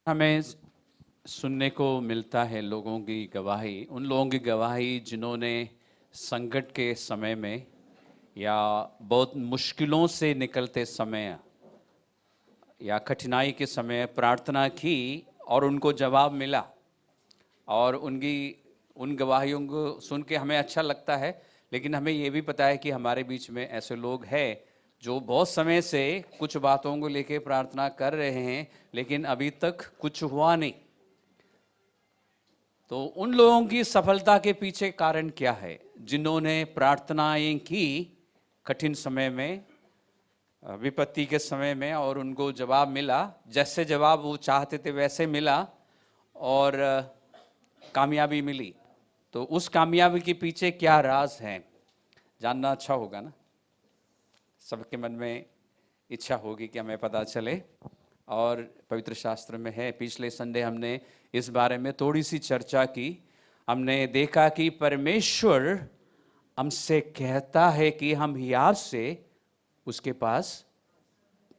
हमें सुनने को मिलता है लोगों की गवाही, उन लोगों की गवाही जिन्होंने संकट के समय में या बहुत मुश्किलों से निकलते समय या कठिनाई के समय प्रार्थना की और उनको जवाब मिला। और उन गवाहियों को सुन के हमें अच्छा लगता है, लेकिन हमें ये भी पता है कि हमारे बीच में ऐसे लोग हैं जो बहुत समय से कुछ बातों को लेके प्रार्थना कर रहे हैं, लेकिन अभी तक कुछ हुआ नहीं। तो उन लोगों की सफलता के पीछे कारण क्या है? जिन्होंने प्रार्थनाएं की कठिन समय में, विपत्ति के समय में, और उनको जवाब मिला, जैसे जवाब वो चाहते थे वैसे मिला और कामयाबी मिली। तो उस कामयाबी के पीछे क्या राज है, जानना अच्छा होगा ना। सबके मन में इच्छा होगी कि हमें पता चले, और पवित्र शास्त्र में है। पिछले संडे हमने इस बारे में थोड़ी सी चर्चा की। हमने देखा कि परमेश्वर हमसे कहता है कि हम हियाव से उसके पास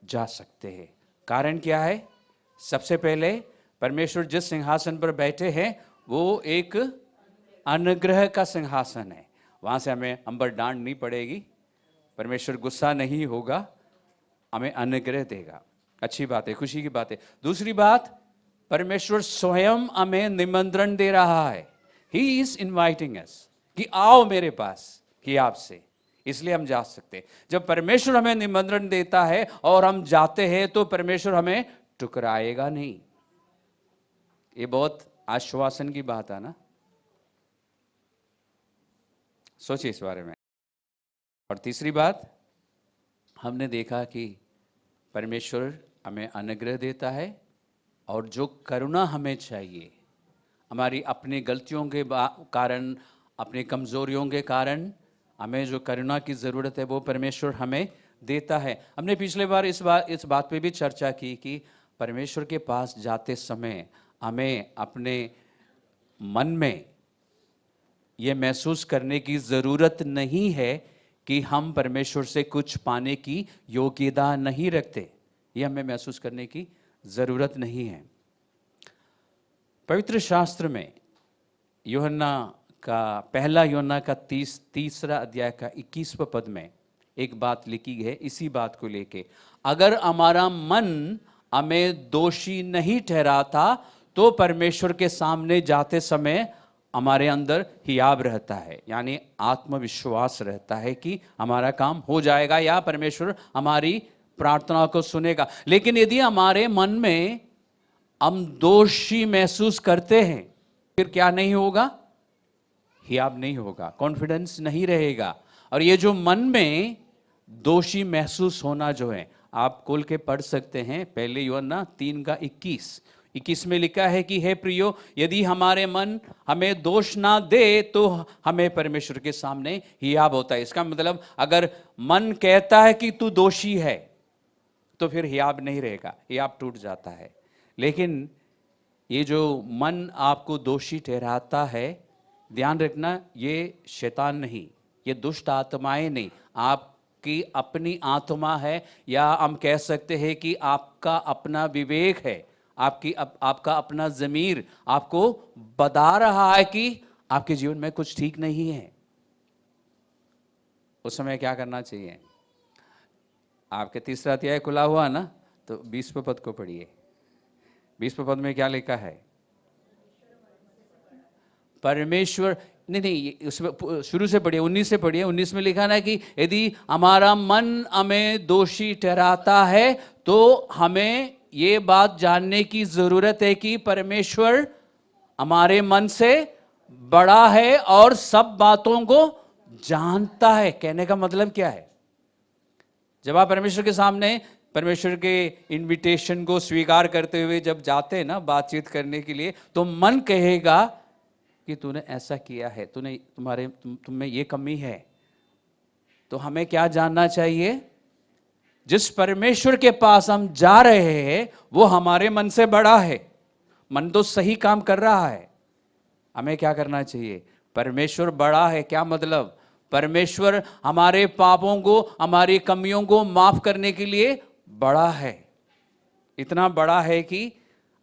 जा सकते हैं। कारण क्या है? सबसे पहले परमेश्वर जिस सिंहासन पर बैठे हैं वो एक अनुग्रह का सिंहासन है। वहां से हमें अंबर डांट नहीं पड़ेगी, परमेश्वर गुस्सा नहीं होगा, हमें अनुग्रह देगा। अच्छी बात है, खुशी की बात है। दूसरी बात, परमेश्वर स्वयं हमें निमंत्रण दे रहा है। ही इज इनवाइटिंग अस कि आओ मेरे पास, कि आपसे, इसलिए हम जा सकते हैं। जब परमेश्वर हमें निमंत्रण देता है और हम जाते हैं तो परमेश्वर हमें ठुकराएगा नहीं। ये बहुत आश्वासन की बात है ना। सोचिए इस बारे में। और तीसरी बात, हमने देखा कि परमेश्वर हमें अनुग्रह देता है, और जो करुणा हमें चाहिए, हमारी अपनी गलतियों के कारण, अपनी कमजोरियों के कारण हमें जो करुणा की ज़रूरत है वो परमेश्वर हमें देता है। हमने पिछले बार इस बात पे भी चर्चा की कि परमेश्वर के पास जाते समय हमें अपने मन में ये महसूस करने की ज़रूरत नहीं है कि हम परमेश्वर से कुछ पाने की योग्यता नहीं रखते। ये हमें महसूस करने की ज़रूरत नहीं है। पवित्र शास्त्र में पहला यूहन्ना का तीसरा अध्याय का 21वां पद में एक बात लिखी है इसी बात को लेके। अगर हमारा मन हमें दोषी नहीं ठहराता तो परमेश्वर के सामने जाते समय हमारे अंदर हियाव रहता है, यानी आत्मविश्वास रहता है कि हमारा काम हो जाएगा या परमेश्वर हमारी प्रार्थना को सुनेगा। लेकिन यदि हमारे मन में हम दोषी महसूस करते हैं, फिर क्या नहीं होगा? हियाव नहीं होगा, कॉन्फिडेंस नहीं रहेगा। और ये जो मन में दोषी महसूस होना जो है, आप खोल के पढ़ सकते हैं पहले यूहन्ना 3 का 21 में लिखा है कि हे प्रियो, यदि हमारे मन हमें दोष ना दे तो हमें परमेश्वर के सामने हियाव होता है। इसका मतलब अगर मन कहता है कि तू दोषी है तो फिर हियाव नहीं रहेगा, हियाव टूट जाता है। लेकिन ये जो मन आपको दोषी ठहराता है, ध्यान रखना, ये शैतान नहीं, ये दुष्ट आत्माएं नहीं, आपकी अपनी आत्मा है, या हम कह सकते हैं कि आपका अपना विवेक है, आपका अपना ज़मीर आपको बता रहा है कि आपके जीवन में कुछ ठीक नहीं है। उस समय क्या करना चाहिए? आपके तीसरा अध्याय खुला हुआ ना, तो 20वें पद को पढ़िए। 20वें पद में क्या लिखा है? परमेश्वर नहीं, उसमें शुरू से पढ़िए, 19 से पढ़िए। 19 में लिखा ना कि यदि हमारा मन हमें दोषी ठहराता है तो हमें ये बात जानने की जरूरत है कि परमेश्वर हमारे मन से बड़ा है और सब बातों को जानता है। कहने का मतलब क्या है? जब आप परमेश्वर के सामने परमेश्वर के इनविटेशन को स्वीकार करते हुए जब जाते हैं ना बातचीत करने के लिए, तो मन कहेगा कि तूने ऐसा किया है, तुम में ये कमी है। तो हमें क्या जानना चाहिए? जिस परमेश्वर के पास हम जा रहे हैं वो हमारे मन से बड़ा है। मन तो सही काम कर रहा है, हमें क्या करना चाहिए? परमेश्वर बड़ा है, क्या मतलब? परमेश्वर हमारे पापों को, हमारी कमियों को माफ करने के लिए बड़ा है। इतना बड़ा है कि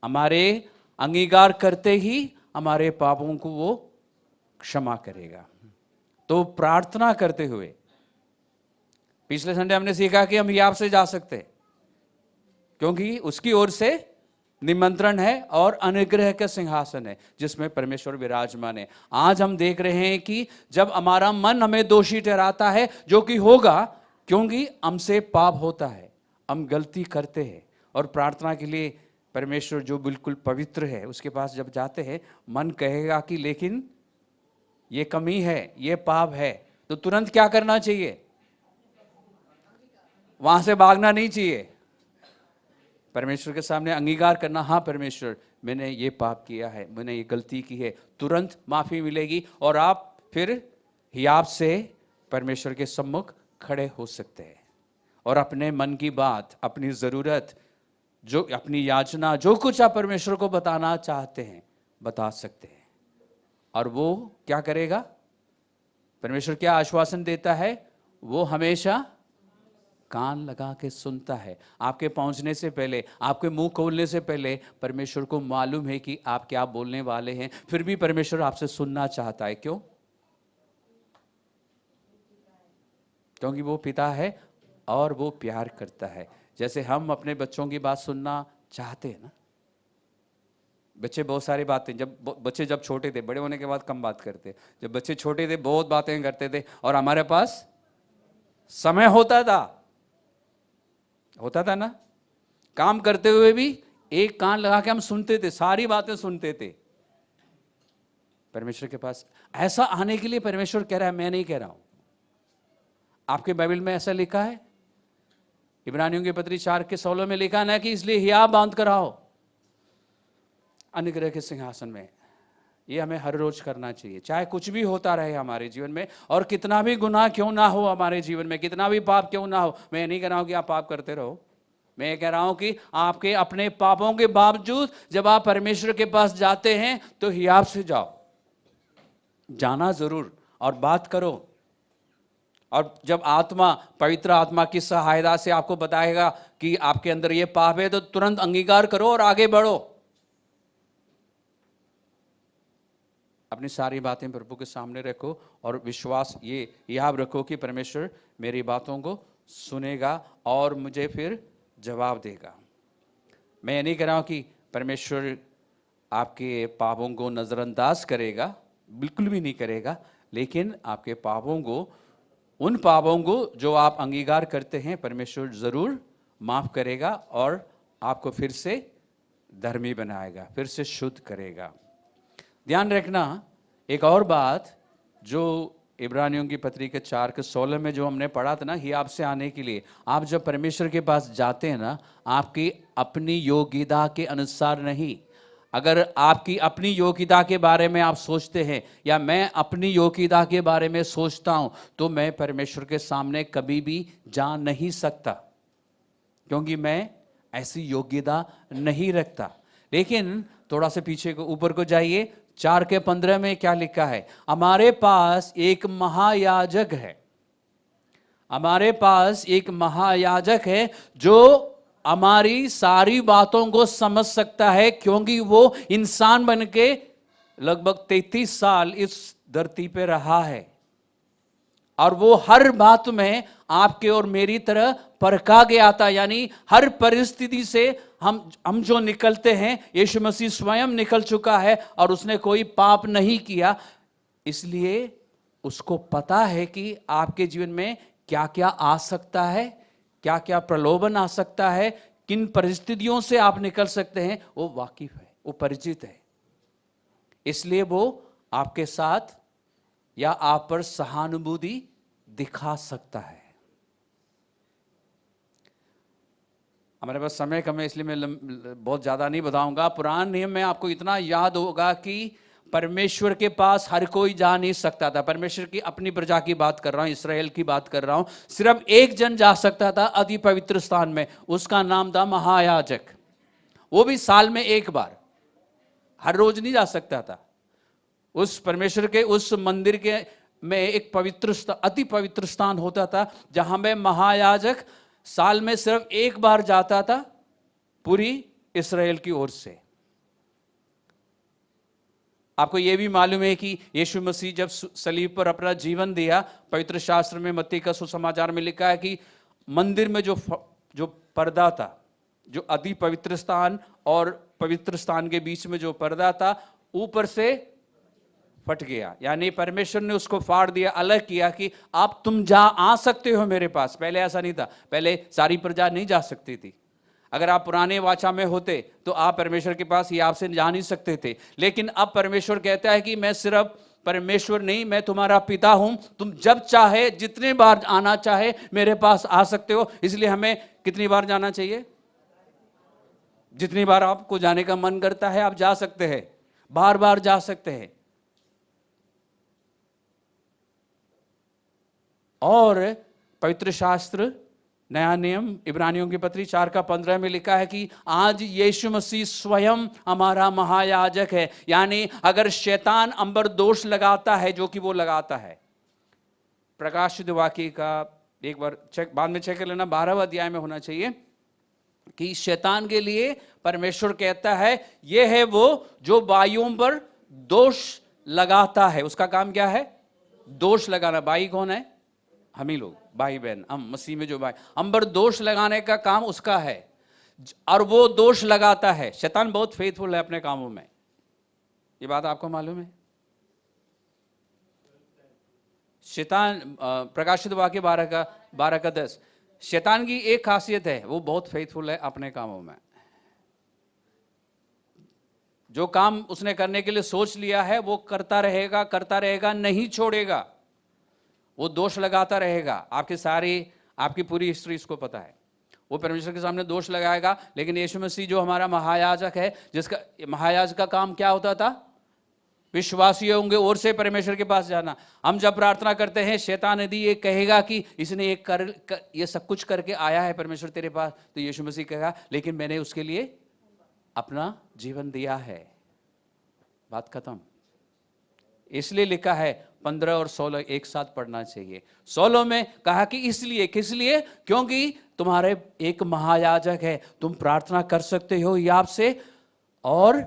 हमारे अंगीकार करते ही हमारे पापों को वो क्षमा करेगा। तो प्रार्थना करते हुए, पिछले संडे हमने सीखा कि हम हियाब से जा सकते हैं क्योंकि उसकी ओर से निमंत्रण है और अनुग्रह का सिंहासन है जिसमें परमेश्वर विराजमान है। आज हम देख रहे हैं कि जब हमारा मन हमें दोषी ठहराता है, जो कि होगा क्योंकि हमसे पाप होता है, हम गलती करते हैं, और प्रार्थना के लिए परमेश्वर जो बिल्कुल पवित्र है उसके पास जब जाते हैं, मन कहेगा कि लेकिन ये कमी है, ये पाप है, तो तुरंत क्या करना चाहिए? वहां से भागना नहीं चाहिए, परमेश्वर के सामने अंगीकार करना, हाँ परमेश्वर मैंने ये पाप किया है, मैंने ये गलती की है, तुरंत माफी मिलेगी और आप फिर हियाब से परमेश्वर के सम्मुख खड़े हो सकते हैं और अपने मन की बात, अपनी ज़रूरत, जो अपनी याचना, जो कुछ आप परमेश्वर को बताना चाहते हैं बता सकते हैं। और वो क्या करेगा? परमेश्वर क्या आश्वासन देता है? वो हमेशा कान लगा के सुनता है। आपके पहुंचने से पहले, आपके मुंह खोलने से पहले परमेश्वर को मालूम है कि आप क्या बोलने वाले हैं, फिर भी परमेश्वर आपसे सुनना चाहता है। क्यों? क्योंकि वो पिता है और वो प्यार करता है। जैसे हम अपने बच्चों की बात सुनना चाहते हैं ना, बच्चे बहुत सारी बातें, बच्चे जब छोटे थे, बड़े होने के बाद कम बात करते, जब बच्चे छोटे थे बहुत बातें करते थे और हमारे पास समय होता था ना, काम करते हुए भी एक कान लगा के हम सुनते थे, सारी बातें सुनते थे। परमेश्वर के पास ऐसा आने के लिए परमेश्वर कह रहा है, मैं नहीं कह रहा हूं। आपके बाइबल में ऐसा लिखा है, इब्रानियों की पत्री 4:16 में लिखा ना कि इसलिए हियाब बांध कर आओ अनुग्रह के सिंहासन में। ये हमें हर रोज करना चाहिए, चाहे कुछ भी होता रहे हमारे जीवन में और कितना भी गुनाह क्यों ना हो हमारे जीवन में, कितना भी पाप क्यों ना हो। मैं नहीं कह रहा हूं कि आप पाप करते रहो, मैं कह रहा हूं कि आपके अपने पापों के बावजूद जब आप परमेश्वर के पास जाते हैं तो हियाब से जाओ, जाना जरूर और बात करो। और जब आत्मा, पवित्र आत्मा की सहायता से आपको बताएगा कि आपके अंदर ये पाप है, तो तुरंत अंगीकार करो और आगे बढ़ो। अपनी सारी बातें प्रभु के सामने रखो और विश्वास ये याद रखो कि परमेश्वर मेरी बातों को सुनेगा और मुझे फिर जवाब देगा। मैं नहीं कह रहा हूं कि परमेश्वर आपके पापों को नज़रअंदाज करेगा, बिल्कुल भी नहीं करेगा, लेकिन आपके पापों को, उन पापों को जो आप अंगीकार करते हैं, परमेश्वर ज़रूर माफ़ करेगा और आपको फिर से धर्मी बनाएगा, फिर से शुद्ध करेगा। ध्यान रखना एक और बात, जो इब्रानियों की पत्री के 4:16 में जो हमने पढ़ा था ना, हियाब से आने के लिए आप जब परमेश्वर के पास जाते हैं ना, आपकी अपनी योग्यता के अनुसार नहीं। अगर आपकी अपनी योग्यता के बारे में आप सोचते हैं या मैं अपनी योग्यता के बारे में सोचता हूं, तो मैं परमेश्वर के सामने कभी भी जा नहीं सकता, क्योंकि मैं ऐसी योग्यता नहीं रखता। लेकिन थोड़ा से पीछे को, ऊपर को जाइए, 4:15 में क्या लिखा है? हमारे पास एक महायाजक है, हमारे पास एक महायाजक है जो हमारी सारी बातों को समझ सकता है, क्योंकि वो इंसान बन के लगभग 33 साल इस धरती पे रहा है और वो हर बात में आपके और मेरी तरह परखा गया था। यानी हर परिस्थिति से हम जो निकलते हैं, यीशु मसीह स्वयं निकल चुका है और उसने कोई पाप नहीं किया। इसलिए उसको पता है कि आपके जीवन में क्या क्या आ सकता है, क्या क्या प्रलोभन आ सकता है, किन परिस्थितियों से आप निकल सकते हैं, वो वाकिफ है, वो परिचित है। इसलिए वो आपके साथ या आप पर सहानुभूति दिखा सकता है। हमारे पास समय कम है, इसलिए मैं बहुत ज्यादा नहीं बताऊंगा। पुराने नियम में आपको इतना याद होगा कि परमेश्वर के पास हर कोई जा नहीं सकता था। परमेश्वर की अपनी प्रजा की बात कर रहा हूं, इस्राएल की बात कर रहा हूं। सिर्फ एक जन जा सकता था अति पवित्र स्थान में, उसका नाम था महायाजक। वो भी साल में एक बार, हर रोज नहीं जा सकता था। उस परमेश्वर के उस मंदिर के में एक पवित्र, अति पवित्र स्थान होता था, जहां में महायाजक साल में सिर्फ एक बार जाता था पूरी इस्राएल की ओर से। आपको यह भी मालूम है कि यीशु मसीह जब सलीब पर अपना जीवन दिया, पवित्र शास्त्र में मत्ती का सुसमाचार में लिखा है कि मंदिर में जो पर्दा था, जो अति पवित्र स्थान और पवित्र स्थान के बीच में जो पर्दा था, ऊपर से फट गया। यानी परमेश्वर ने उसको फाड़ दिया, अलग किया कि आप तुम आ सकते हो मेरे पास। पहले ऐसा नहीं था, पहले सारी प्रजा नहीं जा सकती थी। अगर आप पुराने वाचा में होते तो आप परमेश्वर के पास ही आपसे जा नहीं सकते थे। लेकिन अब परमेश्वर कहता है कि मैं सिर्फ परमेश्वर नहीं, मैं तुम्हारा पिता हूं, तुम जब चाहे जितने बार आना चाहे मेरे पास आ सकते हो। इसलिए हमें कितनी बार जाना चाहिए? जितनी बार आपको जाने का मन करता है आप जा सकते हैं, बार बार जा सकते हैं। और पवित्र शास्त्र नया नियम इब्रानियों की पत्री 4:15 में लिखा है कि आज यीशु मसीह स्वयं हमारा महायाजक है। यानी अगर शैतान अंबर दोष लगाता है, जो कि वो लगाता है, प्रकाशित वाक्य का एक बार चेक बाद में चेक कर लेना, 12वें अध्याय में होना चाहिए कि शैतान के लिए परमेश्वर कहता है यह है वो जो भाइयों पर दोष लगाता है। उसका काम क्या है? दोष लगाना। भाई कौन है? हम ही लोग, भाई बहन, हम मसीह में जो भाई, हम पर दोष लगाने का काम उसका है। और वो दोष लगाता है। शैतान बहुत फेथफुल है अपने कामों में, ये बात आपको मालूम है। शैतान प्रकाशित वाक्य 12:10, शैतान की एक खासियत है, वो बहुत फेथफुल है अपने कामों में। जो काम उसने करने के लिए सोच लिया है वो करता रहेगा, नहीं छोड़ेगा। वो दोष लगाता रहेगा। आपकी पूरी हिस्ट्री इसको पता है। वो परमेश्वर के सामने दोष लगाएगा। लेकिन यीशु मसीह जो हमारा महायाजक है, जिसका महायाजक का काम क्या होता था? विश्वासी होंगे और से परमेश्वर के पास जाना। हम जब प्रार्थना करते हैं, शैतान यदि ये कहेगा कि इसने ये सब कुछ करके आया है परमेश्वर तेरे पास, तो यीशु मसीह कहेगा लेकिन मैंने उसके लिए अपना जीवन दिया है। बात खत्म। इसलिए लिखा है 15 और 16 एक साथ पढ़ना चाहिए। 16 में कहा कि इसलिए, किस लिए? क्योंकि तुम्हारे एक महायाजक है, तुम प्रार्थना कर सकते हो याब से, और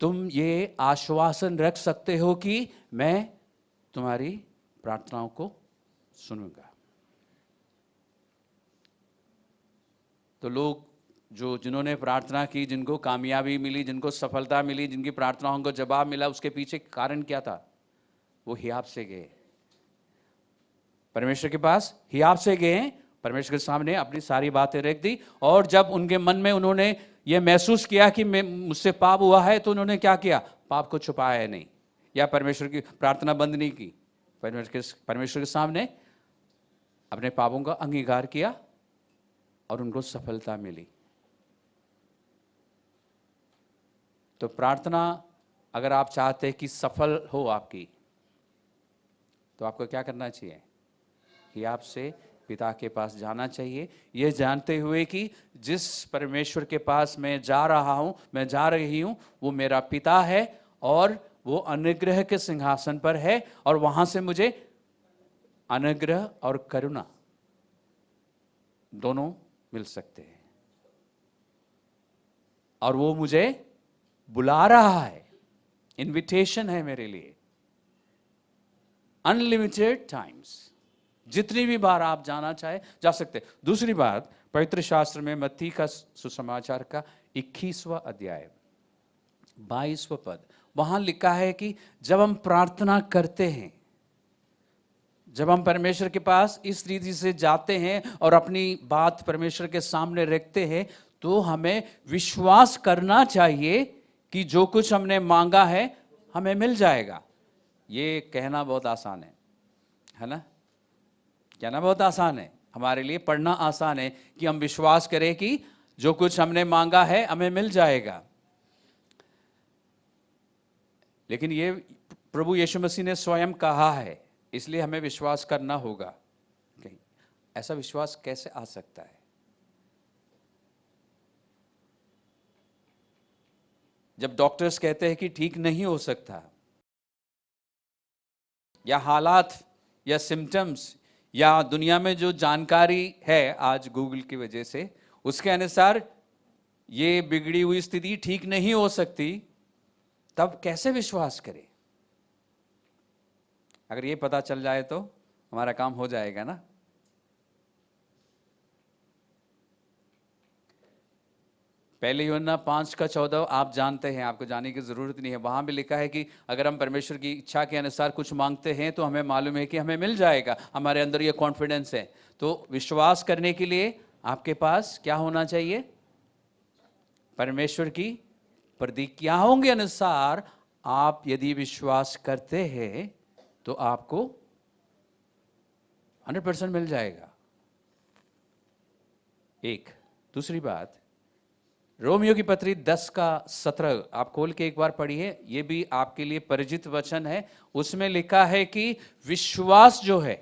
तुम ये आश्वासन रख सकते हो कि मैं तुम्हारी प्रार्थनाओं को सुनूंगा। तो लोग जिन्होंने प्रार्थना की, जिनको कामयाबी मिली, जिनको सफलता मिली, जिनकी प्रार्थनाओं को जवाब मिला, उसके पीछे कारण क्या था? वो हियाब से गए, परमेश्वर के पास हियाब से गए, परमेश्वर के सामने अपनी सारी बातें रख दी। और जब उनके मन में उन्होंने ये महसूस किया कि मुझसे पाप हुआ है, तो उन्होंने क्या किया? पाप को छुपाया नहीं या परमेश्वर की प्रार्थना बंद नहीं की। परमेश्वर के सामने अपने पापों का अंगीकार किया और उनको सफलता मिली। तो प्रार्थना अगर आप चाहते हैं कि सफल हो आपकी, तो आपको क्या करना चाहिए? कि आपसे पिता के पास जाना चाहिए, ये जानते हुए कि जिस परमेश्वर के पास मैं जा रहा हूं, मैं जा रही हूं, वो मेरा पिता है और वो अनुग्रह के सिंहासन पर है, और वहां से मुझे अनुग्रह और करुणा दोनों मिल सकते हैं। और वो मुझे बुला रहा है, इनविटेशन है मेरे लिए, अनलिमिटेड टाइम्स, जितनी भी बार आप जाना चाहे जा सकते। दूसरी बात, पवित्र शास्त्र में मत्ती का सुसमाचार का 21वां अध्याय 22वां पद, वहां लिखा है कि जब हम प्रार्थना करते हैं, जब हम परमेश्वर के पास इस रीति से जाते हैं और अपनी बात परमेश्वर के सामने रखते हैं, तो हमें विश्वास करना चाहिए कि जो कुछ हमने मांगा है हमें मिल जाएगा। ये कहना बहुत आसान है ना? कहना बहुत आसान है, हमारे लिए पढ़ना आसान है कि हम विश्वास करें कि जो कुछ हमने मांगा है हमें मिल जाएगा। लेकिन ये प्रभु यीशु मसीह ने स्वयं कहा है, इसलिए हमें विश्वास करना होगा। ऐसा विश्वास कैसे आ सकता है? जब डॉक्टर्स कहते हैं कि ठीक नहीं हो सकता, या हालात या सिम्टम्स या दुनिया में जो जानकारी है आज गूगल की वजह से, उसके अनुसार ये बिगड़ी हुई स्थिति ठीक नहीं हो सकती, तब कैसे विश्वास करें? अगर ये पता चल जाए तो हमारा काम हो जाएगा ना। पहले यूहन्ना 5:14 आप जानते हैं, आपको जाने की जरूरत नहीं है। वहां भी लिखा है कि अगर हम परमेश्वर की इच्छा के अनुसार कुछ मांगते हैं तो हमें मालूम है कि हमें मिल जाएगा। हमारे अंदर ये कॉन्फिडेंस है। तो विश्वास करने के लिए आपके पास क्या होना चाहिए? परमेश्वर की प्रतिज्ञाओं के अनुसार आप यदि विश्वास करते हैं तो आपको 100% मिल जाएगा। एक दूसरी बात, रोमियो की पत्री 10:17 आप खोल के एक बार पढ़िए। ये भी आपके लिए परिचित वचन है। उसमें लिखा है कि विश्वास जो है,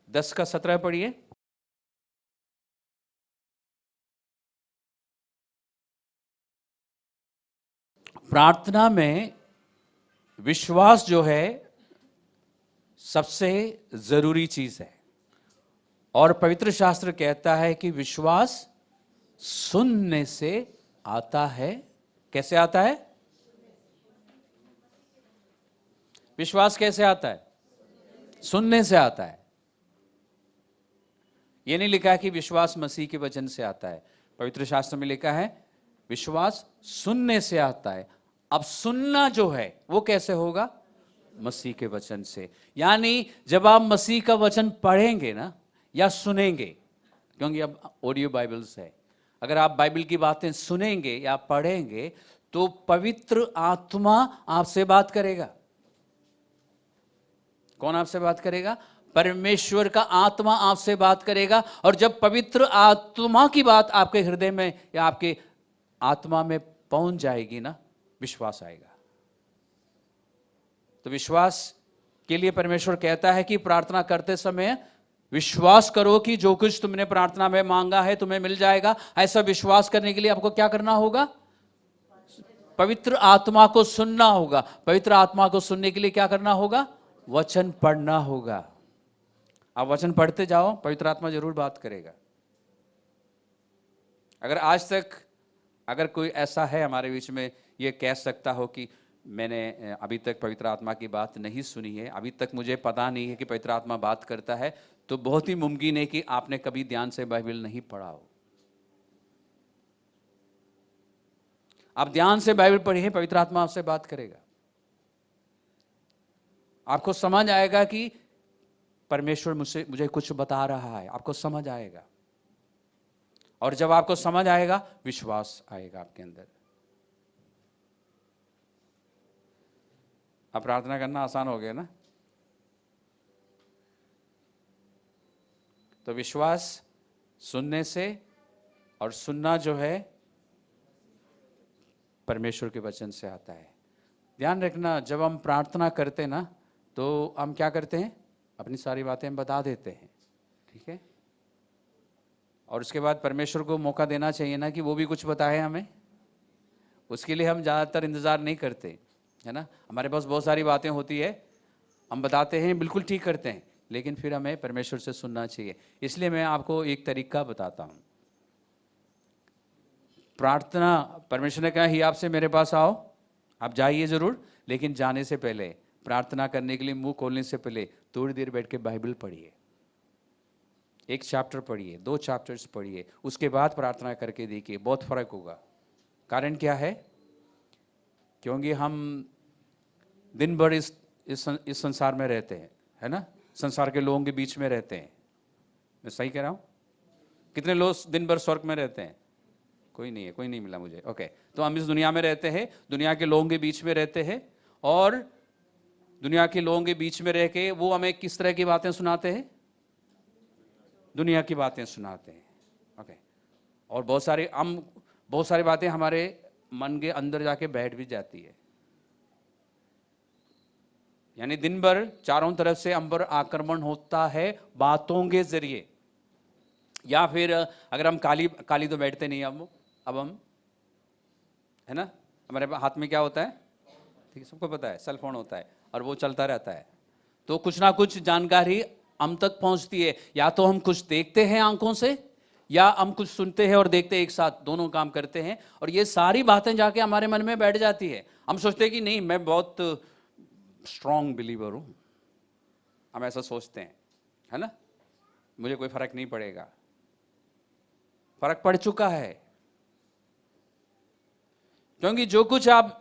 10:17 पढ़िए। प्रार्थना में विश्वास जो है सबसे जरूरी चीज है। और पवित्र शास्त्र कहता है कि विश्वास सुनने से आता है। कैसे आता है? विश्वास कैसे आता है? सुनने से आता है। यह नहीं लिखा है कि विश्वास मसीह के वचन से आता है। पवित्र शास्त्र में लिखा है विश्वास सुनने से आता है। अब सुनना जो है वो कैसे होगा? मसीह के वचन से। यानी जब आप मसीह का वचन पढ़ेंगे ना या सुनेंगे, क्योंकि अब ऑडियो बाइबल्स है, अगर आप बाइबल की बातें सुनेंगे या पढ़ेंगे तो पवित्र आत्मा आपसे बात करेगा। कौन आपसे बात करेगा? परमेश्वर का आत्मा आपसे बात करेगा। और जब पवित्र आत्मा की बात आपके हृदय में या आपके आत्मा में पहुंच जाएगी ना, विश्वास आएगा। तो विश्वास के लिए परमेश्वर कहता है कि प्रार्थना करते समय विश्वास करो कि जो कुछ तुमने प्रार्थना में मांगा है तुम्हें मिल जाएगा। ऐसा विश्वास करने के लिए आपको क्या करना होगा? पवित्र आत्मा को सुनना होगा। पवित्र आत्मा को सुनने के लिए क्या करना होगा? वचन पढ़ना होगा। आप वचन पढ़ते जाओ, पवित्र आत्मा जरूर बात करेगा। अगर आज तक अगर कोई ऐसा है हमारे बीच में ये कह सकता हो कि मैंने अभी तक पवित्र आत्मा की बात नहीं सुनी है, अभी तक मुझे पता नहीं है कि पवित्र आत्मा बात करता है, तो बहुत ही मुमकिन है कि आपने कभी ध्यान से बाइबल नहीं पढ़ा हो। आप ध्यान से बाइबल पढ़िए, पवित्र आत्मा आपसे बात करेगा। आपको समझ आएगा कि परमेश्वर मुझे कुछ बता रहा है। आपको समझ आएगा। और जब आपको समझ आएगा, विश्वास आएगा आपके अंदर। अब प्रार्थना करना आसान हो गया ना? तो विश्वास सुनने से, और सुनना जो है परमेश्वर के वचन से आता है। ध्यान रखना, जब हम प्रार्थना करते ना तो हम क्या करते हैं? अपनी सारी बातें हम बता देते हैं, ठीक है? और उसके बाद परमेश्वर को मौका देना चाहिए ना कि वो भी कुछ बताए हमें। उसके लिए हम ज़्यादातर इंतज़ार नहीं करते, है ना? हमारे पास बहुत सारी बातें होती है, हम बताते हैं, बिल्कुल ठीक करते हैं, लेकिन फिर हमें परमेश्वर से सुनना चाहिए। इसलिए मैं आपको एक तरीका बताता हूँ। प्रार्थना, परमेश्वर ने कहा ही आपसे मेरे पास आओ, आप जाइए ज़रूर, लेकिन जाने से पहले, प्रार्थना करने के लिए मुंह खोलने से पहले थोड़ी देर बैठ के बाइबल पढ़िए। 1 चैप्टर पढ़िए, 2 चैप्टर्स पढ़िए, उसके बाद प्रार्थना करके देखिए, बहुत फर्क होगा। कारण क्या है? क्योंकि हम दिन भर इस संसार में रहते हैं, है ना? संसार के लोगों के बीच में रहते हैं। मैं सही कह रहा हूँ? कितने लोग दिन भर स्वर्ग में रहते हैं? कोई नहीं है, कोई नहीं मिला मुझे। ओके, तो हम इस दुनिया में रहते हैं, दुनिया के लोगों के बीच में रहते हैं, और दुनिया के लोगों के बीच में रह के वो हमें किस तरह की बातें सुनाते हैं? दुनिया की बातें सुनाते हैं। ओके, और बहुत सारी बातें हमारे मन के अंदर जाके बैठ भी जाती है। यानी दिन भर चारों तरफ से हम पर आक्रमण होता है बातों के जरिए। या फिर अगर हम काली तो बैठते नहीं, अब हम, है ना, हमारे हाथ में क्या होता है? ठीक है, सबको पता है, सेल फोन होता है, और वो चलता रहता है। तो कुछ ना कुछ जानकारी हम तक पहुंचती है। या तो हम कुछ देखते हैं आंखों से, या हम कुछ सुनते हैं और देखते हैं, एक साथ दोनों काम करते हैं, और ये सारी बातें जाके हमारे मन में बैठ जाती है। हम सोचते हैं कि नहीं, मैं बहुत स्ट्रांग बिलीवर हूं, हम ऐसा सोचते हैं, है ना, मुझे कोई फर्क नहीं पड़ेगा। फर्क पड़ चुका है, क्योंकि जो कुछ आप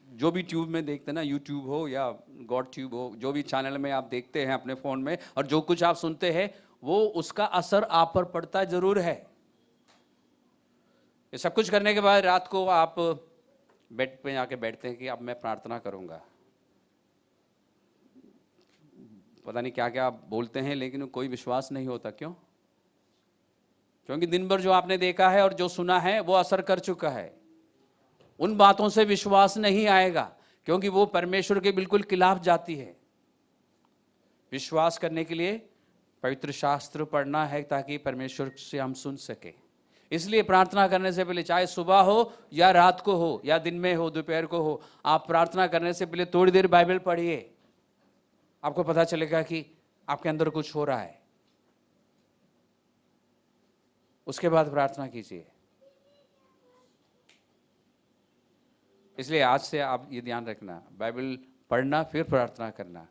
जो भी ट्यूब में देखते हैं ना, यूट्यूब हो या गॉड ट्यूब हो, जो भी चैनल में आप देखते हैं अपने फोन में, और जो कुछ आप सुनते हैं, वो उसका असर आप पर पड़ता जरूर है। ये सब कुछ करने के बाद रात को आप बेड पे जाके बैठते हैं कि अब मैं प्रार्थना करूंगा, पता नहीं क्या क्या आप बोलते हैं, लेकिन कोई विश्वास नहीं होता। क्यों? क्योंकि दिन भर जो आपने देखा है और जो सुना है वो असर कर चुका है। उन बातों से विश्वास नहीं आएगा, क्योंकि वो परमेश्वर के बिल्कुल खिलाफ जाती है। विश्वास करने के लिए पवित्र शास्त्र पढ़ना है, ताकि परमेश्वर से हम सुन सके। इसलिए प्रार्थना करने से पहले, चाहे सुबह हो या रात को हो या दिन में हो, दोपहर को हो, आप प्रार्थना करने से पहले थोड़ी देर बाइबल पढ़िए। आपको पता चलेगा कि आपके अंदर कुछ हो रहा है। उसके बाद प्रार्थना कीजिए। इसलिए आज से आप ये ध्यान रखना, बाइबल पढ़ना फिर प्रार्थना करना।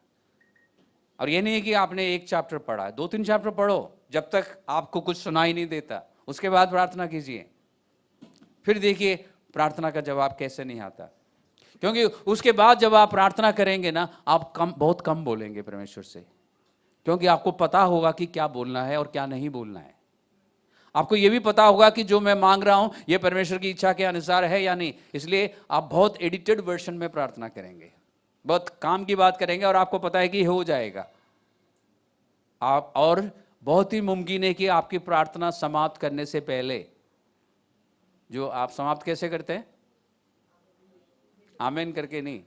और ये नहीं है कि आपने एक चैप्टर पढ़ा, 2-3 चैप्टर पढ़ो, जब तक आपको कुछ सुनाई नहीं देता, उसके बाद प्रार्थना कीजिए। फिर देखिए प्रार्थना का जवाब कैसे नहीं आता। क्योंकि उसके बाद जब आप प्रार्थना करेंगे ना, आप बहुत कम बोलेंगे परमेश्वर से, क्योंकि आपको पता होगा कि क्या बोलना है और क्या नहीं बोलना है। आपको यह भी पता होगा कि जो मैं मांग रहा हूं यह परमेश्वर की इच्छा के अनुसार है या नहीं। इसलिए आप बहुत एडिटेड वर्जन में प्रार्थना करेंगे, बहुत काम की बात करेंगे, और आपको पता है कि हो जाएगा। आप, और बहुत ही मुमकिन है कि आपकी प्रार्थना समाप्त करने से पहले, जो आप समाप्त कैसे करते हैं? आमीन करके नहीं,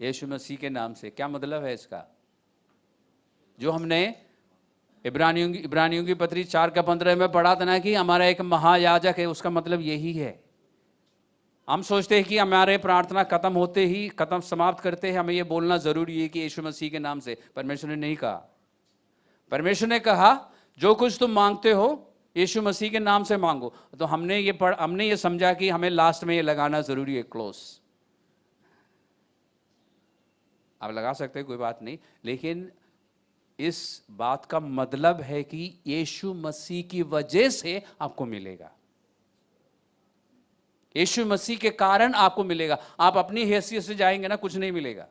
यीशु मसीह के नाम से। क्या मतलब है इसका? जो हमने इब्रानियों की पत्री 4:15 में पढ़ा था ना, कि हमारा एक महायाजक है, उसका मतलब यही है। हम सोचते हैं कि हमारे प्रार्थना खत्म होते ही, खत्म समाप्त करते हैं, हमें यह बोलना जरूरी है कि यीशु मसीह के नाम से। परमेश्वर ने नहीं कहा। परमेश्वर ने कहा जो कुछ तुम मांगते हो यीशु मसीह के नाम से मांगो। तो हमने ये समझा कि हमें लास्ट में ये लगाना जरूरी है, क्लोज। आप लगा सकते हैं, कोई बात नहीं, लेकिन इस बात का मतलब है कि यीशु मसीह की वजह से आपको मिलेगा, यीशु मसीह के कारण आपको मिलेगा। आप अपनी हैसियत से जाएंगे ना, कुछ नहीं मिलेगा।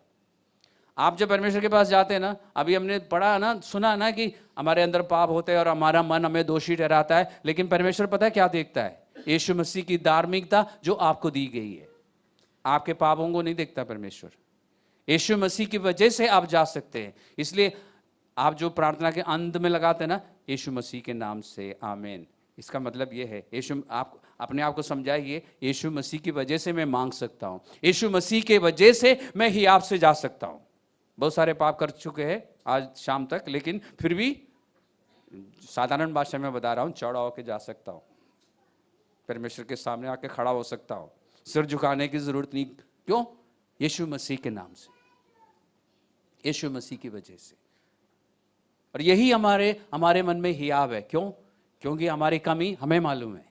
आप जब परमेश्वर के पास जाते हैं ना, अभी हमने पढ़ा ना, सुना ना, कि हमारे अंदर पाप होते हैं और हमारा मन हमें दोषी ठहराता है, लेकिन परमेश्वर पता है क्या देखता है? यीशु मसीह की धार्मिकता जो आपको दी गई है। आपके पापों को नहीं देखता परमेश्वर। यीशु मसीह की वजह से आप जा सकते हैं। इसलिए आप जो प्रार्थना के अंत में लगाते हैं ना, यीशु मसीह के नाम से आमीन, इसका मतलब यह है, यीशु, आप अपने आप को समझाइए, यीशु मसीह की वजह से मैं मांग सकता हूं, यीशु मसीह के वजह से मैं ही आपसे जा सकता हूं। बहुत सारे पाप कर चुके हैं आज शाम तक, लेकिन फिर भी साधारण भाषा में बता रहा हूं, चौड़ा होकर जा सकता हूं, परमेश्वर के सामने आके खड़ा हो सकता हूं, सिर झुकाने की जरूरत नहीं। क्यों? यीशु मसीह के नाम से, यीशु मसीह की वजह से। और यही हमारे मन में हियाव है। क्यों? क्योंकि हमारी कमी हमें मालूम है,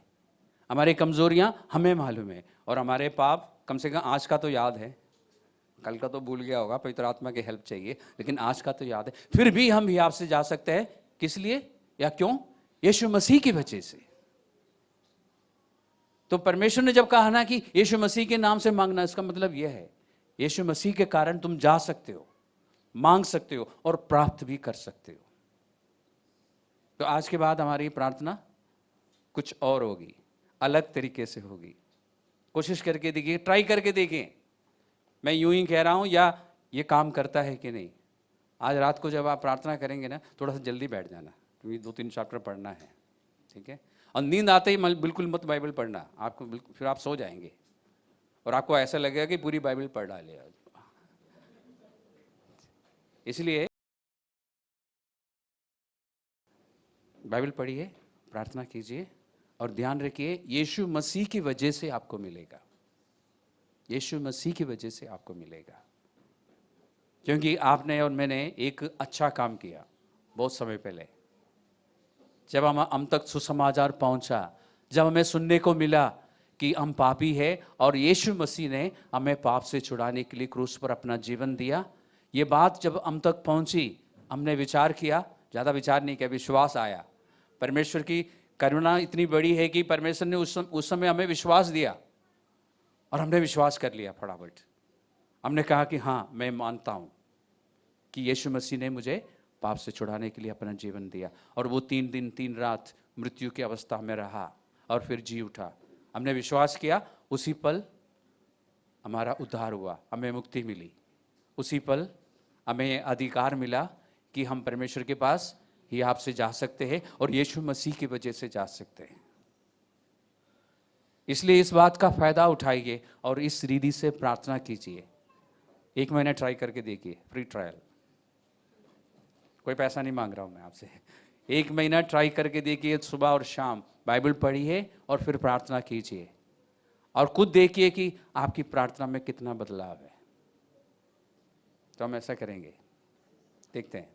हमारी कमजोरियां हमें मालूम है, और हमारे पाप कम से कम आज का तो याद है, कल का तो भूल गया होगा, पवित्र आत्मा की हेल्प चाहिए, लेकिन आज का तो याद है। फिर भी हम हियाव से जा सकते हैं। किस लिए या क्यों? यीशु मसीह की वजह से। तो परमेश्वर ने जब कहा ना कि यीशु मसीह के नाम से मांगना, इसका मतलब यह है यीशु मसीह के कारण तुम जा सकते हो, मांग सकते हो और प्राप्त भी कर सकते हो। तो आज के बाद हमारी प्रार्थना कुछ और होगी, अलग तरीके से होगी। कोशिश करके देखिए, ट्राई करके देखिए, मैं यूं ही कह रहा हूं या ये काम करता है कि नहीं। आज रात को जब आप प्रार्थना करेंगे ना, थोड़ा सा जल्दी बैठ जाना, क्योंकि 2-3 चैप्टर पढ़ना है, ठीक है? और नींद आते ही बिल्कुल मत बाइबल पढ़ना, आपको बिल्कुल, फिर आप सो जाएंगे और आपको ऐसा लगेगा कि पूरी बाइबल पढ़ डाले। इसलिए बाइबल पढ़िए, प्रार्थना कीजिए, और ध्यान रखिए यीशु मसीह की वजह से आपको मिलेगा, यीशु मसीह की वजह से आपको मिलेगा। क्योंकि आपने और मैंने एक अच्छा काम किया बहुत समय पहले। जब हम तक सुसमाचार पहुंचा, जब हमें सुनने को मिला कि हम पापी हैं और यीशु मसीह ने हमें पाप से छुड़ाने के लिए क्रूस पर अपना जीवन दिया, ये बात जब हम तक पहुंची, हमने विचार किया, ज़्यादा विचार नहीं किया, विश्वास आया। परमेश्वर की करुणा इतनी बड़ी है कि परमेश्वर ने उस समय हमें विश्वास दिया और हमने विश्वास कर लिया फटाफट। हमने कहा कि हाँ, मैं मानता हूँ कि यीशु मसीह ने मुझे पाप से छुड़ाने के लिए अपना जीवन दिया। और वो 3 दिन 3 रात मृत्यु की अवस्था में रहा और फिर जी उठा। हमने विश्वास किया, उसी पल हमारा उद्धार हुआ, हमें मुक्ति मिली। उसी पल हमें अधिकार मिला कि हम परमेश्वर के पास ही आपसे जा सकते हैं और यीशु मसीह की वजह से जा सकते हैं। इसलिए इस बात का फायदा उठाइए और इस रीति से प्रार्थना कीजिए। 1 महीना ट्राई करके देखिए, फ्री ट्रायल, कोई पैसा नहीं मांग रहा हूं मैं आपसे। 1 महीना ट्राई करके देखिए, सुबह और शाम बाइबल पढ़िए और फिर प्रार्थना कीजिए और खुद देखिए कि आपकी प्रार्थना में कितना बदलाव है। तो हम ऐसा करेंगे, देखते हैं।